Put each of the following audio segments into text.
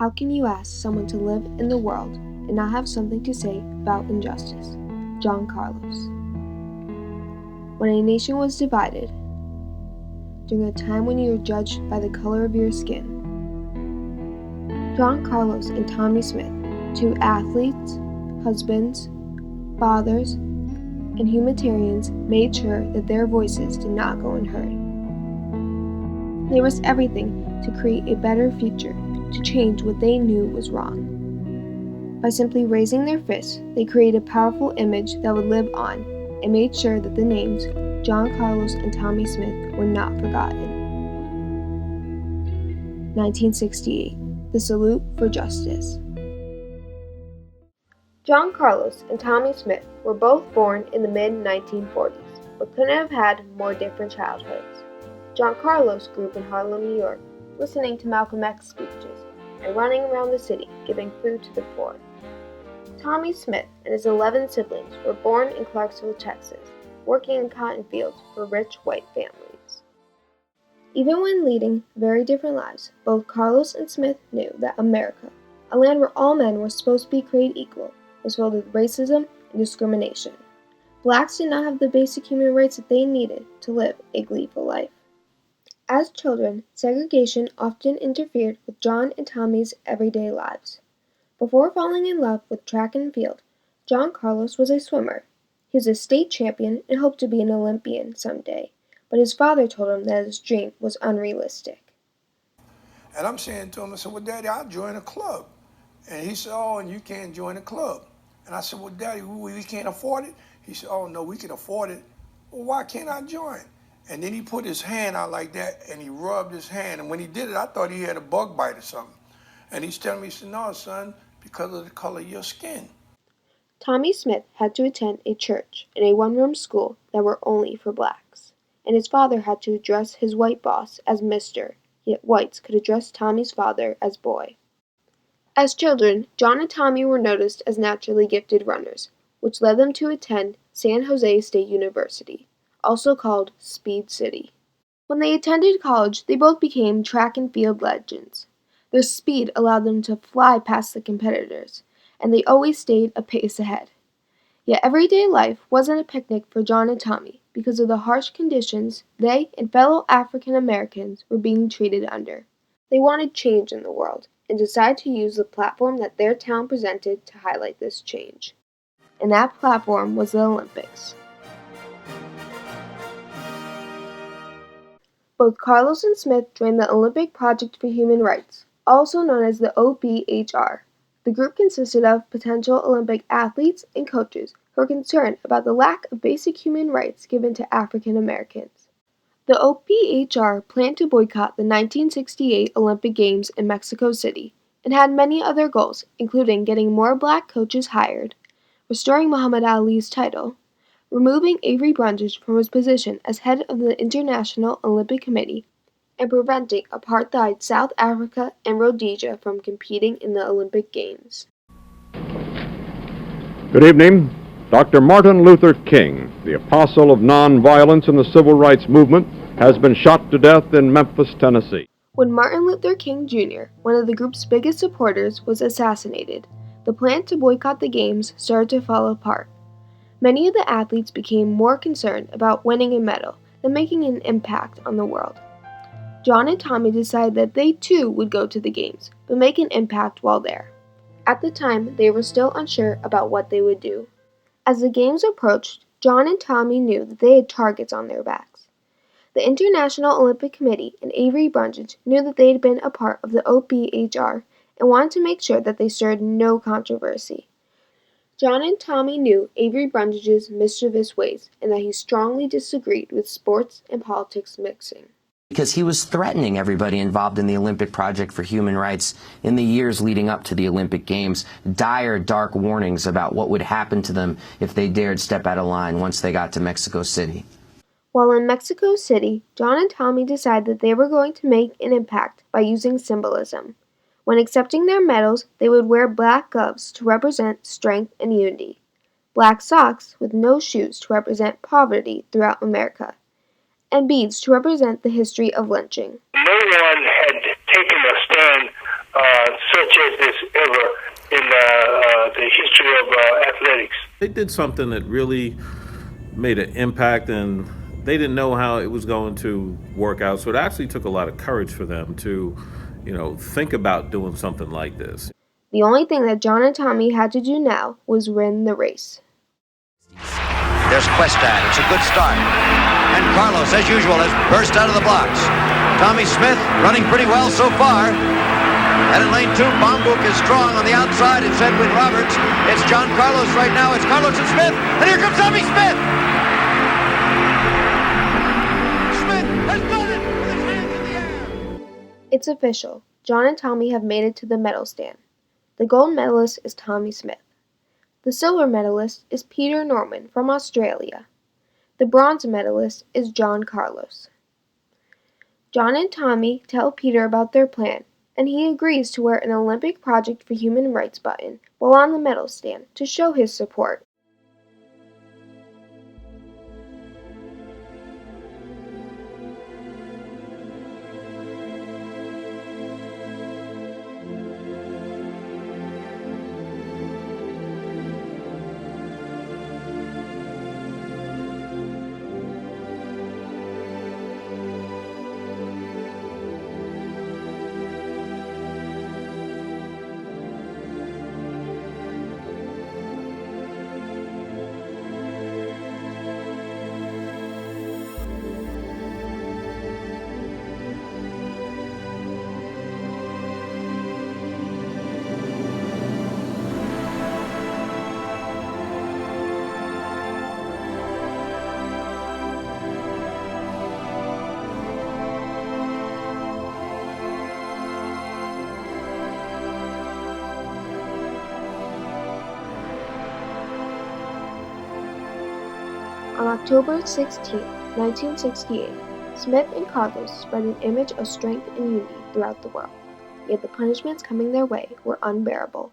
How can you ask someone to live in the world and not have something to say about injustice? John Carlos. When a nation was divided, during a time when you were judged by the color of your skin, John Carlos and Tommie Smith, two athletes, husbands, fathers, and humanitarians, made sure that their voices did not go unheard. They risked everything to create a better future, to change what they knew was wrong. By simply raising their fists, they created a powerful image that would live on and made sure that the names John Carlos and Tommie Smith were not forgotten. 1968. The Salute for Justice. John Carlos and Tommie Smith were both born in the mid-1940s, but couldn't have had more different childhoods. John Carlos grew up in Harlem, New York, listening to Malcolm X speeches and running around the city giving food to the poor. Tommie Smith and his 11 siblings were born in Clarksville, Texas, working in cotton fields for rich white families. Even when leading very different lives, both Carlos and Smith knew that America, a land where all men were supposed to be created equal, was filled with racism and discrimination. Blacks did not have the basic human rights that they needed to live a gleeful life. As children, segregation often interfered with John and Tommie's everyday lives. Before falling in love with track and field, John Carlos was a swimmer. He was a state champion and hoped to be an Olympian someday, but his father told him that his dream was unrealistic. And I'm saying to him, I said, well, Daddy, I'll join a club. And he said, oh, and you can't join a club. And I said, well, Daddy, we can't afford it? He said, oh, no, we can afford it. Well, why can't I join? And then he put his hand out like that, and he rubbed his hand. And when he did it, I thought he had a bug bite or something. And he's telling me, he said, no, son, because of the color of your skin. Tommie Smith had to attend a church and a one-room school that were only for blacks, and his father had to address his white boss as Mr., yet whites could address Tommie's father as boy. As children, John and Tommie were noticed as naturally gifted runners, which led them to attend San Jose State University, also called Speed City. When they attended college, they both became track and field legends. Their speed allowed them to fly past the competitors, and they always stayed a pace ahead. Yet everyday life wasn't a picnic for John and Tommie because of the harsh conditions they and fellow African Americans were being treated under. They wanted change in the world and decided to use the platform that their town presented to highlight this change. And that platform was the Olympics. Both Carlos and Smith joined the Olympic Project for Human Rights, also known as the OPHR. The group consisted of potential Olympic athletes and coaches who were concerned about the lack of basic human rights given to African Americans. The OPHR planned to boycott the 1968 Olympic Games in Mexico City and had many other goals, including getting more black coaches hired, restoring Muhammad Ali's title, removing Avery Brundage from his position as head of the International Olympic Committee, and preventing apartheid South Africa and Rhodesia from competing in the Olympic Games. Good evening. Dr. Martin Luther King, the apostle of nonviolence in the civil rights movement, has been shot to death in Memphis, Tennessee. When Martin Luther King Jr., one of the group's biggest supporters, was assassinated, the plan to boycott the Games started to fall apart. Many of the athletes became more concerned about winning a medal than making an impact on the world. John and Tommie decided that they too would go to the Games, but make an impact while there. At the time, they were still unsure about what they would do. As the Games approached, John and Tommie knew that they had targets on their backs. The International Olympic Committee and Avery Brundage knew that they had been a part of the OPHR and wanted to make sure that they stirred no controversy. John and Tommie knew Avery Brundage's mischievous ways and that he strongly disagreed with sports and politics mixing. Because he was threatening everybody involved in the Olympic Project for Human Rights in the years leading up to the Olympic Games, dire, dark warnings about what would happen to them if they dared step out of line once they got to Mexico City. While in Mexico City, John and Tommie decided that they were going to make an impact by using symbolism. When accepting their medals, they would wear black gloves to represent strength and unity, black socks with no shoes to represent poverty throughout America, and beads to represent the history of lynching. No one had taken a stand such business ever in the history of athletics. They did something that really made an impact, and they didn't know how it was going to work out. So it actually took a lot of courage for them to, think about doing something like this. The only thing that John and Tommie had to do now was win the race. There's Questad. It's a good start. And Carlos, as usual, has burst out of the blocks. Tommie Smith running pretty well so far. And in lane 2, Bombuk is strong on the outside. It's Edwin Roberts. It's John Carlos right now. It's Carlos and Smith. And here comes Tommie Smith. Smith has done it with his hands in the air. It's official. John and Tommie have made it to the medal stand. The gold medalist is Tommie Smith. The silver medalist is Peter Norman from Australia. The bronze medalist is John Carlos. John and Tommie tell Peter about their plan, and he agrees to wear an Olympic Project for Human Rights button while on the medal stand to show his support. On October 16, 1968, Smith and Carlos spread an image of strength and unity throughout the world, yet the punishments coming their way were unbearable.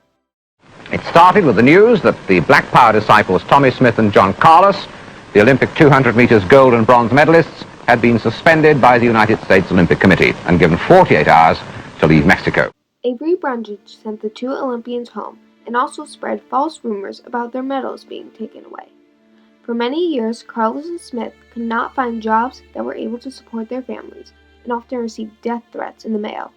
It started with the news that the Black Power disciples Tommie Smith and John Carlos, the Olympic 200 meters gold and bronze medalists, had been suspended by the United States Olympic Committee and given 48 hours to leave Mexico. Avery Brundage sent the two Olympians home and also spread false rumors about their medals being taken away. For many years, Carlos and Smith could not find jobs that were able to support their families and often received death threats in the mail.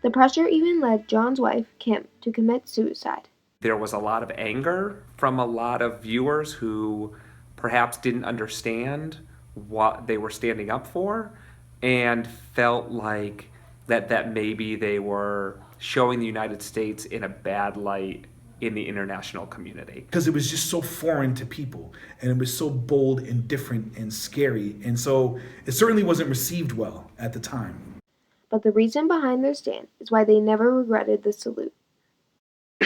The pressure even led John's wife, Kim, to commit suicide. There was a lot of anger from a lot of viewers who perhaps didn't understand what they were standing up for and felt like that maybe they were showing the United States in a bad light in the international community. Because it was just so foreign to people, and it was so bold and different and scary, and so it certainly wasn't received well at the time. But the reason behind their stand is why they never regretted the salute.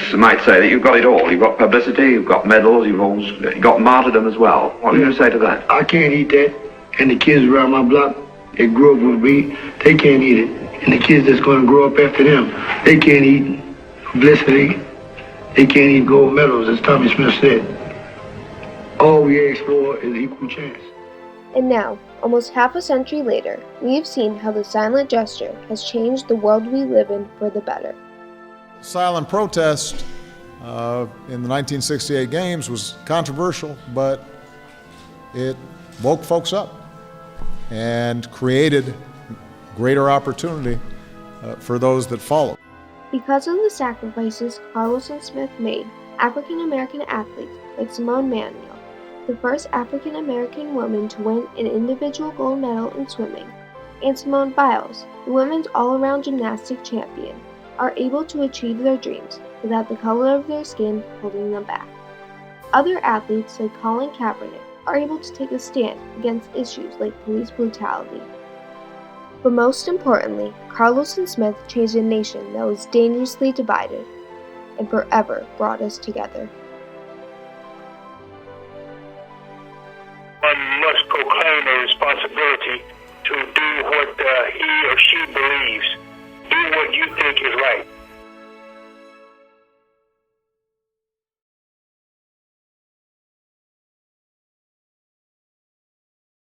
You might say that you've got it all. You've got publicity, you've got medals, you've got martyrdom as well. What are you going to say to that? I can't eat that, and the kids around my block that grew up with me, they can't eat it. And the kids that's going to grow up after them, they can't eat publicity. They can't eat gold medals, as Tommie Smith said. All we ask for is equal chance. And now, almost half a century later, we have seen how the silent gesture has changed the world we live in for the better. Silent protest in the 1968 Games was controversial, but it woke folks up and created greater opportunity for those that followed. Because of the sacrifices Carlos and Smith made, African-American athletes like Simone Manuel, the first African-American woman to win an individual gold medal in swimming, and Simone Biles, the women's all-around gymnastic champion, are able to achieve their dreams without the color of their skin holding them back. Other athletes like Colin Kaepernick are able to take a stand against issues like police brutality. But most importantly, Carlos and Smith changed a nation that was dangerously divided and forever brought us together.